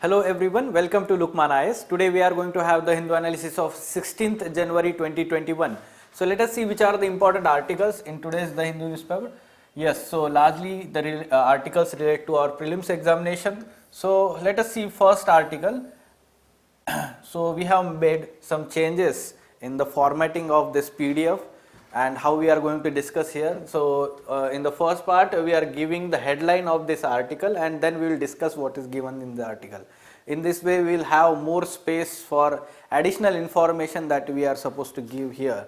Hello everyone, welcome to Lukman IS. Today we are going to have the Hindu analysis of 16th January 2021. So let us see which are the important articles in today's The Hindu newspaper. Yes, so largely the articles relate to our prelims examination. So let us see first article. So we have made some changes in the formatting of this PDF and how we are going to discuss here. So in the first part we are giving the headline of this article and then we will discuss what is given in the article. In this way we will have more space for additional information that we are supposed to give here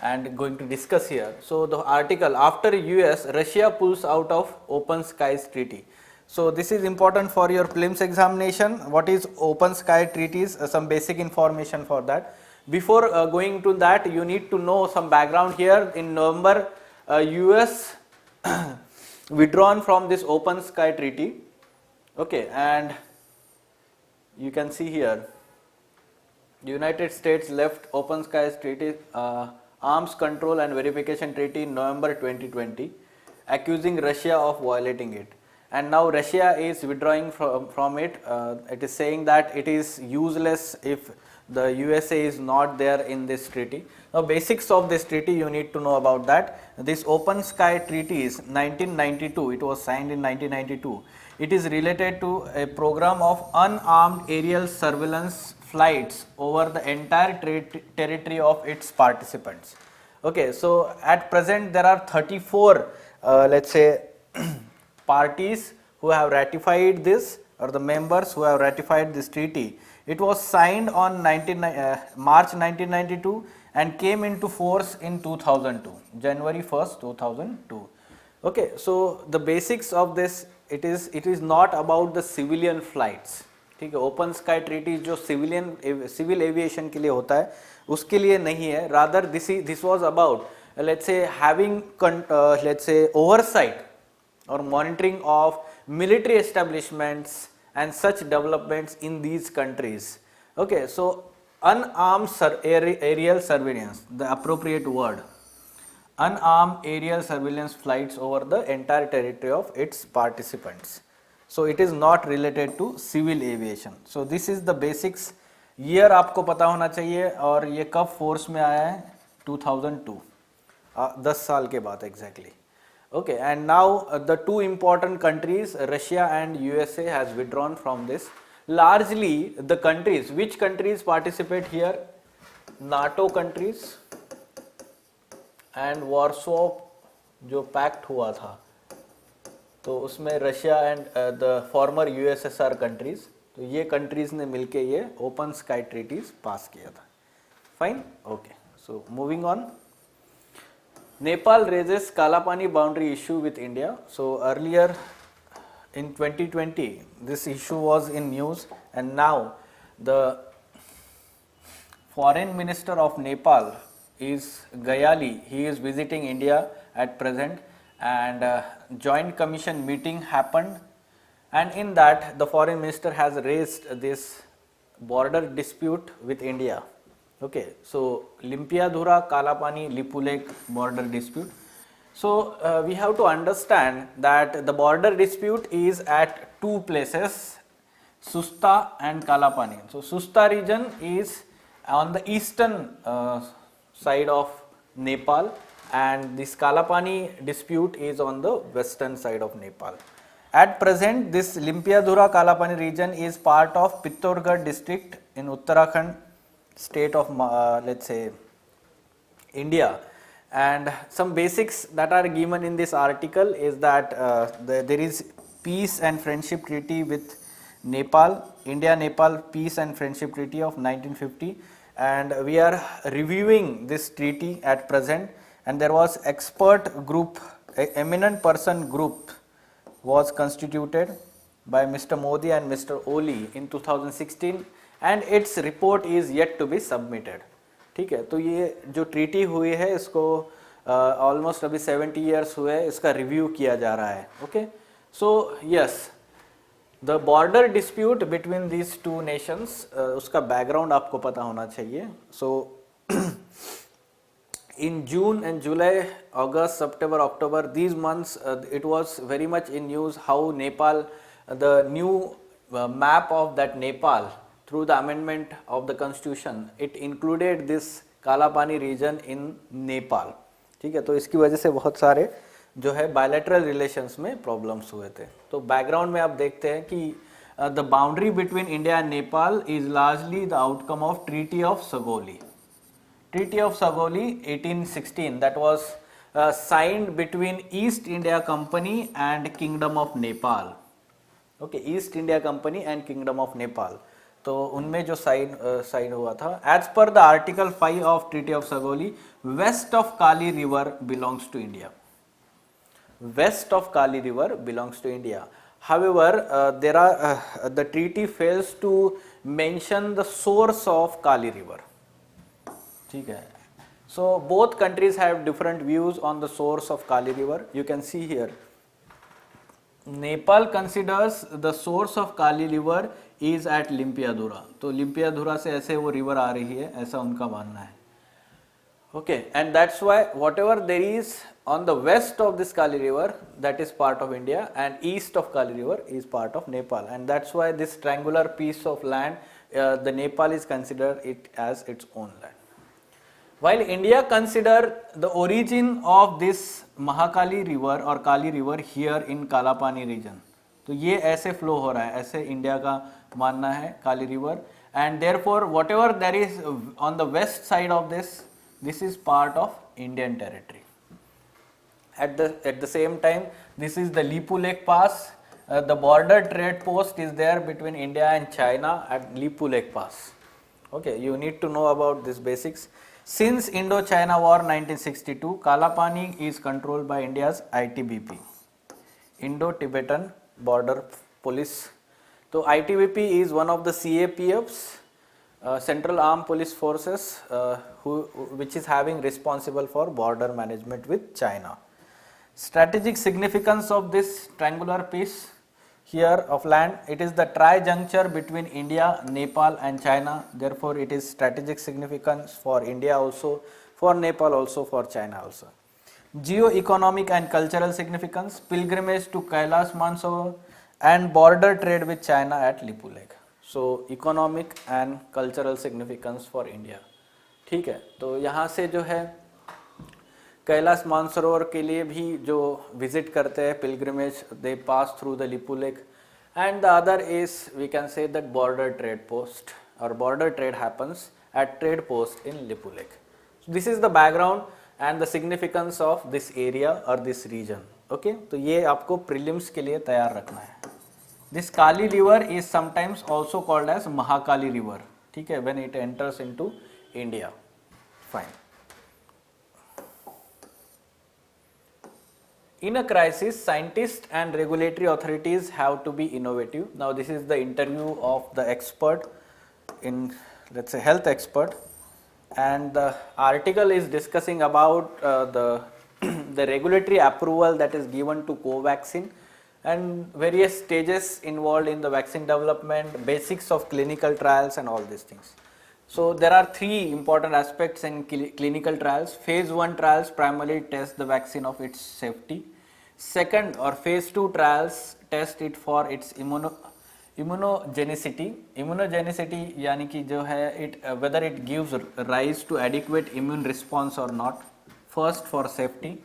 and going to discuss here. So the article, after US, Russia pulls out of Open Skies Treaty. So this is important for your prelims examination. What is Open Sky Treaties? Some basic information for that. Before going to that, you need to know some background here. In November, US withdrawn from this Open Sky Treaty. Okay, and you can see here, United States left Open Skies Treaty, Arms Control and Verification Treaty in November 2020, accusing Russia of violating it. And now Russia is withdrawing from it. It is saying that it is useless if the USA is not there in this treaty. Now basics of this treaty you need to know about that. This Open Sky Treaty is 1992, it was signed in 1992. It is related to a program of unarmed aerial surveillance flights over the entire territory of its participants. Okay, so at present there are 34 let's say parties who have ratified this, or the members who have ratified this treaty. It was signed on March 1992 and came into force in 2002, January 1st, 2002. Okay, so the basics of this, it is not about the civilian flights. ठीक है, open sky treaty जो civil aviation के लिए होता है उसके लिए नहीं है. Rather this was about let's say having let's say oversight or monitoring of military establishments and such developments in these countries. Okay, so unarmed aerial surveillance, the appropriate word, unarmed aerial surveillance flights over the entire territory of its participants. So it is not related to civil aviation. So this is the basics. Year आपको पता होना चाहिए और ये कब force में आया है 2002, 10 साल के बाद exactly. Okay, and now the two important countries, Russia and USA, has withdrawn from this. Largely the countries, which countries participate here? NATO countries and Warsaw जो पैक्ट हुआ था तो उसमें Russia and the former USSR countries, तो ये countries ने मिलके ये ओपन स्काई ट्रीटीज पास किया था. Fine, okay. So moving on. Nepal raises Kalapani boundary issue with India. So earlier in 2020 this issue was in news, and now the foreign minister of Nepal is Gayali. He is visiting India at present, and joint commission meeting happened, and in that the foreign minister has raised this border dispute with India. Okay, so Limpiadhura, Kalapani, Lipulekh border dispute. So we have to understand that the border dispute is at two places, Susta and Kalapani. So Susta region is on the eastern side of Nepal, and this Kalapani dispute is on the western side of Nepal. At present, this Limpiadhura Kalapani region is part of Pittorgarh district in Uttarakhand state of let's say India. And some basics that are given in this article is that there is peace and friendship treaty with Nepal, India-Nepal peace and friendship treaty of 1950, and we are reviewing this treaty at present, and there was expert group, eminent person group was constituted by Mr. Modi and Mr. Oli in 2016, and its report is yet to be submitted. ठीक है, तो ये जो treaty हुई है इसको almost अभी 70 years हुए, इसका रिव्यू किया जा रहा है. Okay, so yes, the border dispute between these two nations, उसका बैकग्राउंड आपको पता होना चाहिए. सो in June and July, August, September, October, these months it was very much in news how Nepal, the new map of that Nepal through the amendment of the constitution, it included this Kalapani region in Nepal. ठीक है, तो इसकी वजह से बहुत सारे जो है बायलैटरल रिलेशंस में प्रॉब्लम्स हुए थे. तो बैकग्राउंड में आप देखते हैं कि the boundary between India and Nepal is largely the outcome of treaty of Sagauli. Treaty of Sagauli 1816 that was signed between East India Company and Kingdom of Nepal. Okay, East India Company and Kingdom of Nepal. तो उनमें जो sign हुआ था, as per the article 5 of treaty of Sagauli, west of Kali river belongs to India. West of Kali river belongs to India. However, the treaty fails to mention the source of Kali river. ठीक है. So both countries have different views on the source of Kali river. You can see here. Nepal considers the source of Kali river is at Limpiadhura. तो लिम्पियाधुरा से ऐसे वो river आ रही है, ऐसा उनका मानना है. Okay, and that's why whatever there is on the west of this Kali river, that is part of India, and east of Kali river is part of Nepal, and that's why this triangular piece of land, the Nepal is considered it as its own land. While India consider the origin of this Mahakali river or Kali river here in Kalapani region, तो ये ऐसे flow हो रहा है, ऐसे India का मानना है काली river, and therefore whatever there is on the west side of this is part of Indian territory. At the same time, this is the Lipu Lake Pass. The border trade post is there between India and China at Lipu Lake Pass. Okay, you need to know about these basics. Since Indo-China War 1962, Kalapani is controlled by India's ITBP, Indo-Tibetan Border Police. So ITBP is one of the CAPFs, Central Armed Police Forces, which is having responsible for border management with China. Strategic significance of this triangular piece here of land, it is the tri-juncture between India, Nepal and China. Therefore, it is strategic significance for India also, for Nepal also, for China also. Geo-economic and cultural significance, pilgrimage to Kailash Mansarovar and border trade with China at Lipu Lake. So economic and cultural significance for India. ठीक है, तो यहाँ से जो है कैलाश मानसरोवर के लिए भी जो विजिट करते हैं pilgrimage, they pass through the Lipulekh, and the other is we can say that border trade post और border trade happens at trade post in Lipulekh. This is the background and the significance of this area और this region. Okay, तो ये आपको prelims के लिए तैयार रखना है. This Kali river is sometimes also called as Mahakali river. ठीक है, when it enters into India. Fine. In a crisis, scientists and regulatory authorities have to be innovative. Now this is the interview of the expert in, let's say, health expert, and the article is discussing about the regulatory approval that is given to Covaxin and various stages involved in the vaccine development, basics of clinical trials and all these things. So there are three important aspects in clinical trials. Phase 1 trials primarily test the vaccine of its safety. Second, or phase 2 trials test it for its immunogenicity. Immunogenicity यानी कि जो है whether it gives rise to adequate immune response or not. First, for safety.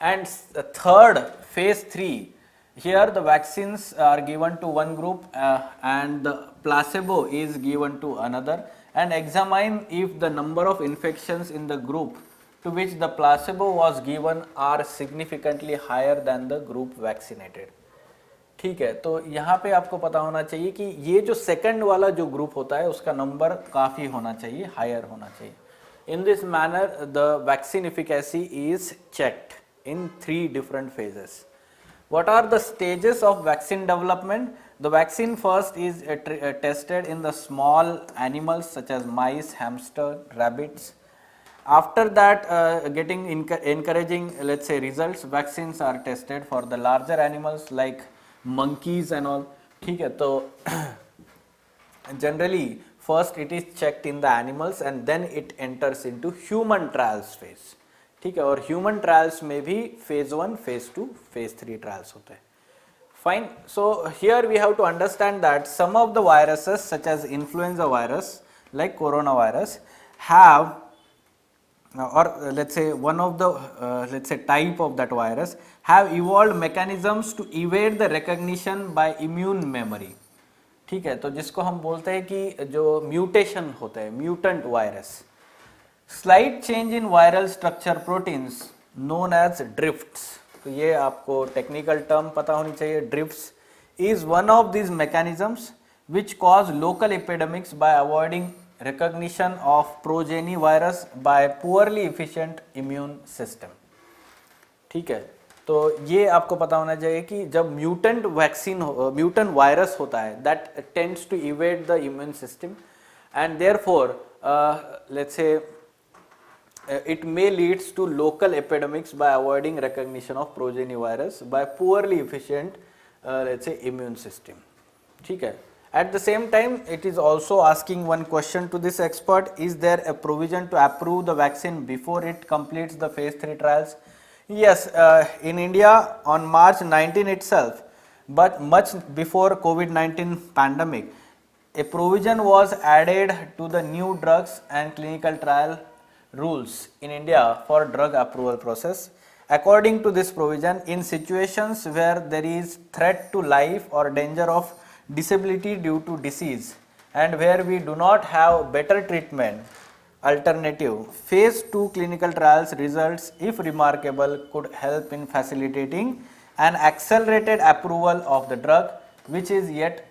And third, phase 3. Here the vaccines are given to one group and the placebo is given to another, and examine if the number of infections in the group to which the placebo was given are significantly higher than the group vaccinated. ठीक है, तो यहाँ पे आपको पता होना चाहिए कि ये जो सेकंड वाला जो ग्रुप होता है उसका नंबर काफ़ी होना चाहिए, हायर होना चाहिए. In this manner, the vaccine efficacy is checked in 3 different phases. What are the stages of vaccine development? The vaccine first is tested in the small animals such as mice, hamster, rabbits. After that, getting encouraging, let's say, results, vaccines are tested for the larger animals like monkeys and all. ठीक है, तो generally first it is checked in the animals and then it enters into human trials phase. ठीक है, और human trials में भी phase 1, phase 2, phase 3 trials होते हैं. Fine. So here we have to understand that some of the viruses such as influenza virus like coronavirus have or let's say one of the let's say type of that virus have evolved mechanisms to evade the recognition by immune memory. ठीक है, तो जिसको हम बोलते हैं कि जो mutation होता है, mutant virus, slight change in viral structure proteins known as drifts, तो ये आपको टेक्निकल टर्म पता होनी चाहिए. Drifts is one of these mechanisms which cause local epidemics by avoiding recognition of progeny virus by poorly efficient immune system. ठीक है, तो ये आपको पता होना चाहिए कि जब म्यूटेंट वैक्सीन म्यूटेंट वायरस होता है that tends to evade the immune system and therefore let's say it may leads to local epidemics by avoiding recognition of progeny virus by poorly efficient let's say immune system. ठीक है. At the same time, it is also asking one question to this expert: is there a provision to approve the vaccine before it completes the phase 3 trials? Yes, in India on March 19 itself, but much before COVID-19 pandemic, a provision was added to the new drugs and clinical trial rules in India for drug approval process. According to this provision, in situations where there is threat to life or danger of disability due to disease and where we do not have better treatment alternative, phase 2 clinical trials results, if remarkable, could help in facilitating an accelerated approval of the drug which is yet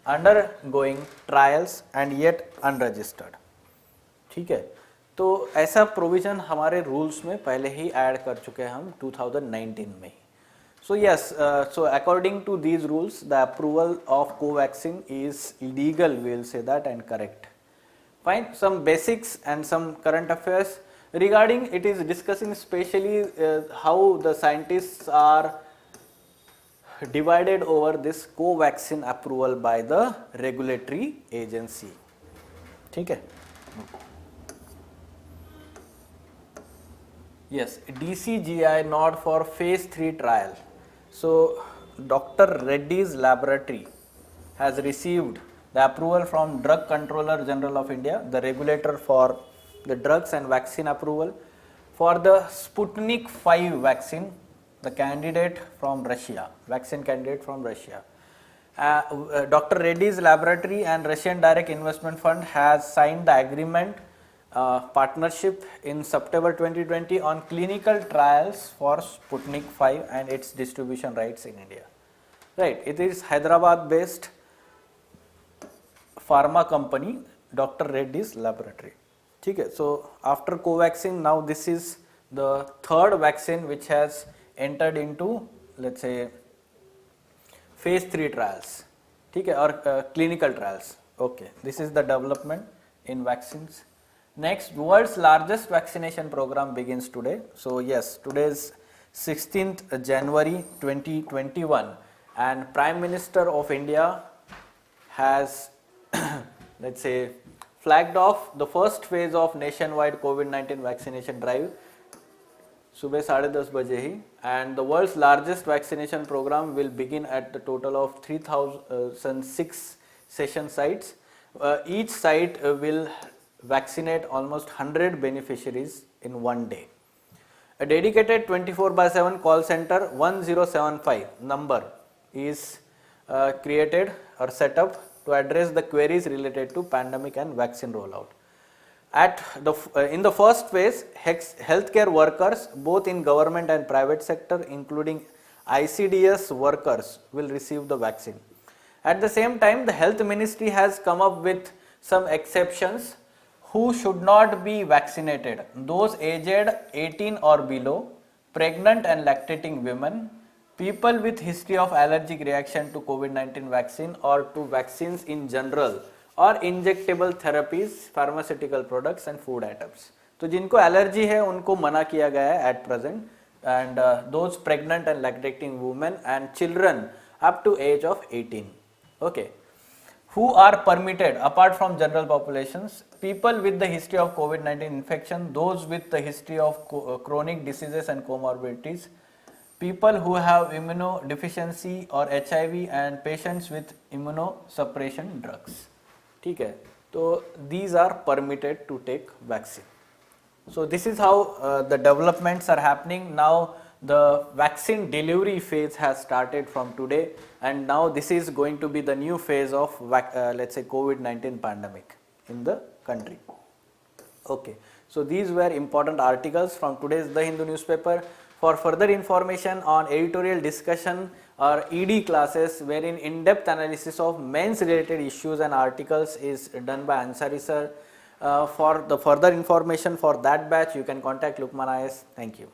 undergoing trials and yet unregistered. ठीक है, तो ऐसा provision हमारे rules में पहले ही add कर चुके हैं हम 2019 में. So yes, so according to these rules, the approval of Covaxin is legal, we will say that, and correct. Fine. Some basics and some current affairs regarding it is discussing especially how the scientists are divided over this Covaxin approval by the regulatory agency. ठीक है. Yes, DCGI nod for phase 3 trial. So, Dr. Reddy's laboratory has received the approval from Drug Controller General of India, the regulator for the drugs and vaccine approval, for the Sputnik 5 vaccine, the candidate from Russia, vaccine candidate from Russia. Dr. Reddy's laboratory and Russian Direct Investment Fund has signed the agreement partnership in September 2020 on clinical trials for Sputnik 5 and its distribution rights in India. Right, it is Hyderabad based pharma company Dr. Reddy's laboratory. ठीक है, so after Covaxin, now this is the third vaccine which has entered into, let's say, phase 3 trials. ठीक है, or clinical trials. Okay, this is the development in vaccines. Next, world's largest vaccination program begins today. So yes, today is 16th January 2021 and Prime Minister of India has let's say flagged off the first phase of nationwide COVID-19 vaccination drive सुबह 10:30 बजे ही, and the world's largest vaccination program will begin at the total of 3,006 session sites. Each site will vaccinate almost 100 beneficiaries in one day. A dedicated 24/7 call center 1075 number is created or set up to address the queries related to pandemic and vaccine rollout. In the first phase, healthcare workers both in government and private sector including ICDS workers will receive the vaccine. At the same time, the health ministry has come up with some exceptions who should not be vaccinated: those aged 18 or below, pregnant and lactating women, people with history of allergic reaction to COVID-19 vaccine or to vaccines in general, or injectable therapies, pharmaceutical products and food items. तो जिनको allergy है उनको मना किया गया है at present, and those pregnant and lactating women and children up to age of 18. Okay. Who are permitted apart from general populations: people with the history of COVID-19 infection, those with the history of chronic diseases and comorbidities, people who have immunodeficiency or HIV and patients with immunosuppression drugs. ठीक है, तो these are permitted to take vaccine. So this is how the developments are happening now. The vaccine delivery phase has started from today, and now this is going to be the new phase of let's say COVID-19 pandemic in the country. Okay, so these were important articles from today's The Hindu newspaper. For further information on editorial discussion or ED classes wherein in-depth analysis of mains related issues and articles is done by Ansari sir. For the further information for that batch, you can contact Lukman IAS. Thank you.